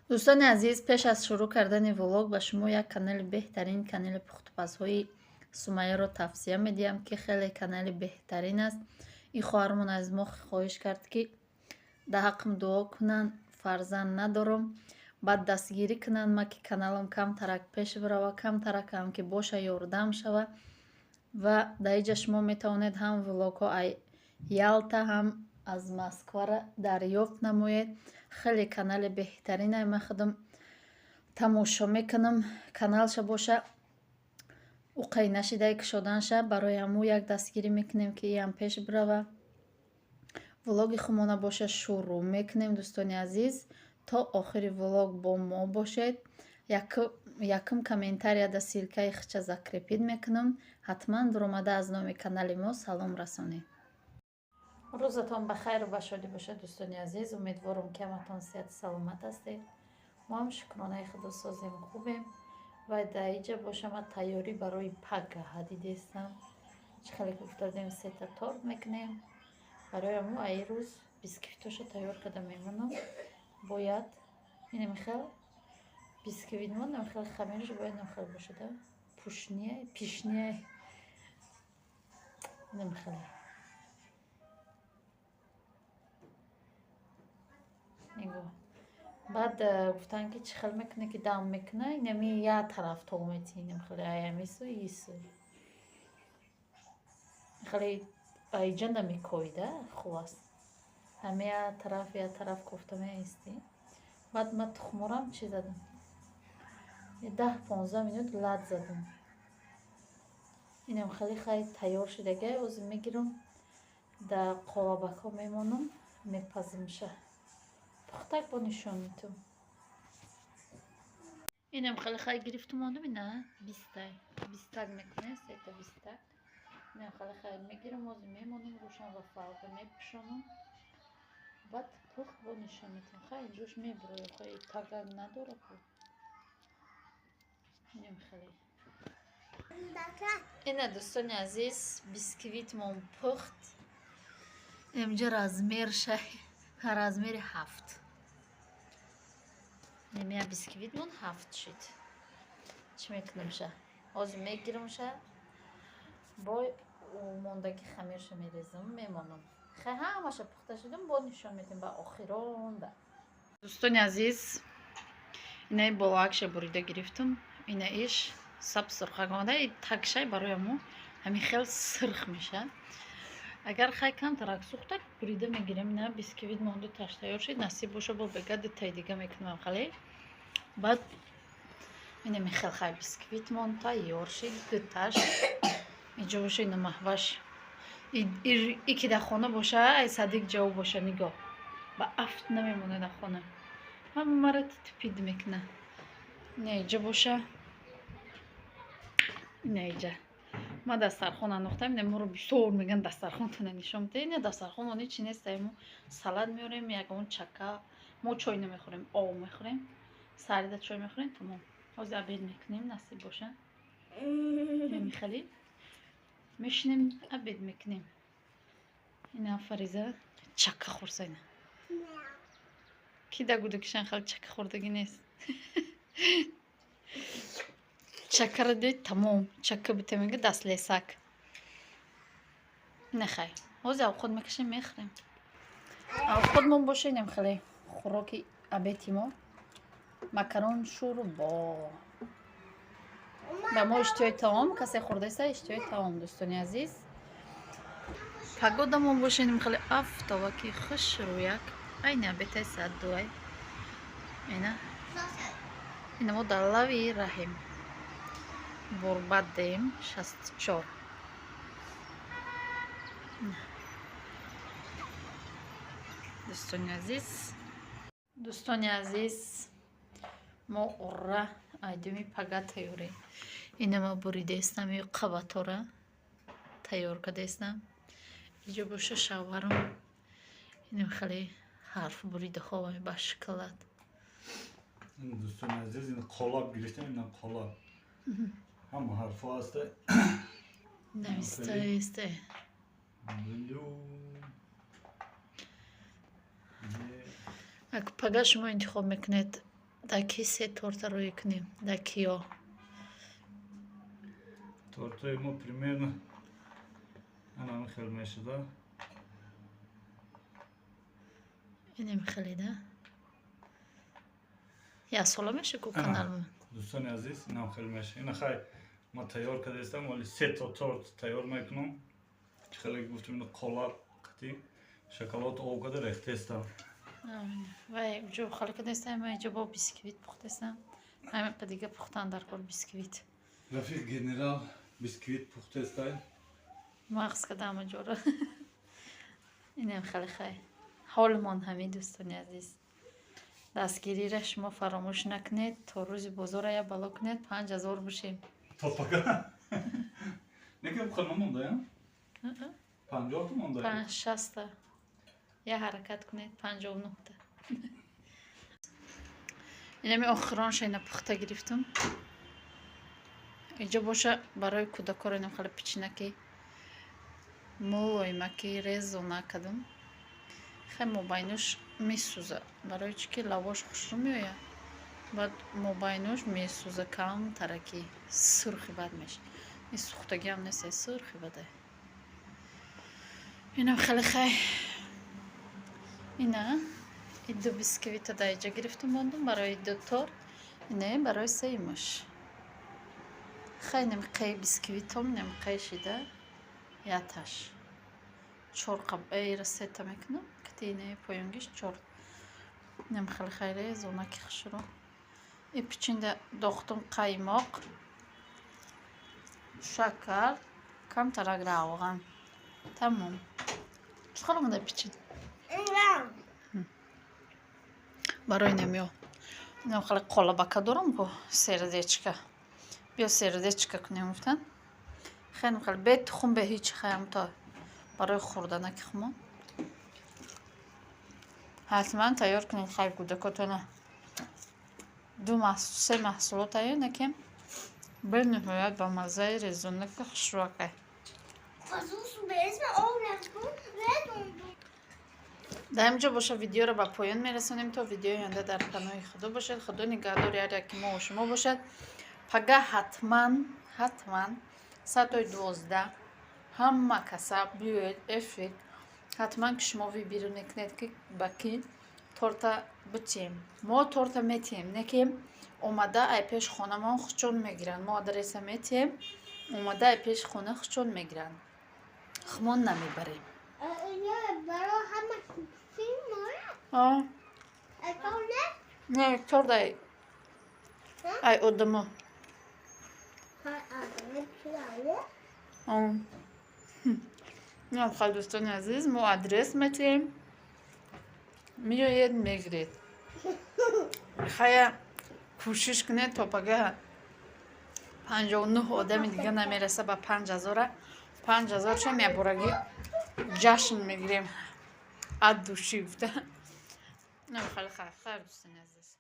دوستان عزیز، پیش از شروع کردن ولوگ به شما یک کانال بهترین کانال پخت‌وپزهای سمیه را توصیه میدیم که خیلی کانال بهترین است. این خواهرمون از ما خواهش کرد که در حقم دعا کنن، فرزند ندارم، بعد دستگیری کنن ما که کانالم کم ترک پیش بره و کم ترک هم که باشه یاردم شوه و در اینجا شما میتوانید هم ولوگ ها یالتا هم از مسکو را دریافت نموید. خیلی کانال بهترینه، من خودم تماشا میکنم. کانالش باشه او قینشیده که شدنشه برای همو یک دستگیری میکنیم که این هم پیش بروه. ولوگ خمونه باشه شروع میکنیم. دوستان عزیز تا آخر ولوگ با ما باشید. یکم کامنتاریا در سیلکه خچه закрепید میکنم. حتما درآمده از نام کانال ما سلام رسانید. روزتان بخیر و شادی باشه دوستان عزیز. امیدوارم که همتون صحت سلامت هستید. ما هم شکرانه خدا سازیم خوبیم و در اینجا باشه ما تیاری برای پگ حدید هستم. خیلی گفتردیم سه تا تورت میکنیم. برای ما ای روز بیسکویتاشو تیار کرده میمونم. باید این میخواد بیسکویت مون نمیخواد خمیرش باید نمیخواد باشه ده پیشنیه نمیخواد. نگاه بعد گفتن که چخل میکنه که دام میکنه اینمی یه طرف تومیتی نمیخواد ایمیسو ایسو خیلی ایجنده میکویده خلاص همه یه طرف گفتم ایستی. بعد من تخمرم چی زدم 10-15 minut لد زدم. اینم خیلی تیار شدگه از میگیرم در قالبک ها میمونم میپزم شه پختک با نشون میتونم. اینم خیلی گرفتم آدم نه بیستک میکنه سه تا بیستک. اینم خیلی میگیرم از میمونم روشن و فرق میپشانم بعد پخت با نشون میتونم. خیلی جوش میبروه خیلی تاگل نداره خود. اینم خیلی اینه دوستان عزیز بیسکویت من پخت. اینجا رزمیر شه رزمیر 7 نمیه بیسکویت من 7 شد. چی میکنم شه از میگیرم شه با موندگی خمیرش میریزم میمانم. خیلی همشه پخته شدم با نشون میتونم با آخران ده. دوستان عزیز اینه بلاکش بریده گرفتم. اینه ایش سب سرخ آمده تکشه برای ما همین خیلی سرخ میشه. اگر خیلی کم ترک سوخته بریده میگیرم. نه بیسکویت مونده تاش تیار شد نصیب باشه با بگرد تای دیگه میکنم خیلی. بعد اینه خیلی بیسکویت مون تیار شد گتاش اینجا باشه. اینو محوش ای که در خانه باشه ای صدیق جاو باشه نگاه با افت نمیمونه در خانه هم مرد تپید میکنه. نه اینجا باشه نه اینجا ما دسترخوان انداختم. اینه ما رو بسیار میگن دسترخوان تونه نشون میده. اینه دسترخوان اونی چی نیست. ما سالاد میاریم یک اون چکه ما چای نمیخوریم آب میخوریم سریده چای میخوریم تمام. از عبید میکنیم نصیب باشه نمیخوالیم میشنیم عبید میکنیم. اینه فریزه چکه خورسه اینه کی در گوده کشن خیلی چکه خوردگی نیست. چکه رو دید تمام چکه بته میگه دست لیسک نخواه از او خود میکشیم میخوریم. او خودمون باشه اینم خیلی خوراکی عبیتی ما مکرون شوربا به ما اشتیای تمام کسی خورده است اشتیای تمام. دوستانی عزیز پگودمون باشه اینم خیلی افتابه که خوش رو یک اینه بیتای ساعت دوی اینه ما در لوی رحیم برباد دیم 64. دوستان عزیز ما قره ایدمی پگا تیوری اینه ما بریده استم یا قبطوره تیار کرده استم. اینجا باشه شوارم اینم خیلی حرف بریده خواه با شکلات. دوستان عزیز این قلاب گرفتم. این قلاب همه حرف ها هسته نمیسته اگه پگا شما انتخاب میکنید даки се торта рӯй кунем дакиё Тортаи мо примерно анами хел мешуда. инем хелида я сола меша ку канал дӯстони азиз, инам хел меша. Ина хай ма тайёр кардастам, вале 3 та торт тайёр мекунам. Хеле гуфтам ина қолаб қати шоколад об када рехтестам. вай ҷо хали кадастам ма ҷо бо бисквит пухтастам ҳама па дига пухтан дар кор бисквит Рафиқ генерал бисквит пухтестай. мағз кадам ҷора инем хали хай ҳолмон ҳами дӯстони азиз дастгириро шумо фаромӯш накунед то рӯзи бозора я бало кунед 5000 бошем Топака. Некем хана монда, 50 монда. 5-6 та я ҳаракат кунед 59 та инами охирон шайна пухта гирифтам иҷо боша барои кӯдакоро инам хали пичинаки молоимаки резо накардам хай мобайнуш месӯза барои чӣ ки лавош хушрӯ меояд баъд мобайнуш месӯза кам тараки сурхи бад меша ин сӯхтагиам нест сурхи бада инам хеле хай ина иду бисквита да иҷа гирифтам мондум барои ду торт ина барои саи муш хай немқаи бисквитом немқаи шида яташ 4 қабаира сета мекунам катинаи поёнгиш 4 нем хеле хайре зонаки хушро и пичинда дохтум қаймоқ шакар кам тарак равған тамом чухала мада пичин барои немё нем хеле қолабака дорам бо сердечка биё сердечка кунем гуфтан хеле хеле бе тухм бе ҳеҷ хаям то барои хӯрданаки хумон ҳатман тайёр кунед хай кӯдакотона 2-3 маҳсулот тайёр накем бениҳоят ба маззаи резонаки хушрӯакай дар ин ҷо боша видеоро ба поён мерасонем то видеои оянда дар паноҳи худо бошад худо нигаҳдори ҳар яки мо ва шумо бошад пага ҳатман саатои 12 ҳама каса биёед эфир ҳатман ки шумо вибиру мекунед ки ба ки торта битем мо торта метем некем омада ай пеш хонамон хучон мегиранд мо адреса метем омада ай пеш хона хучон мегиранд хумон намебарем не тордай ай одамо نه خیلی دوستان عزیز ما آدرس میتیم میاید میگیرید خیلی کوشش کنید تا پگه 59 آدم دیگه نمیرسه به 5000 5000 چه یه بارگی جشن میگیریم اد دوشی بوده نه خیلی دوستان عزیز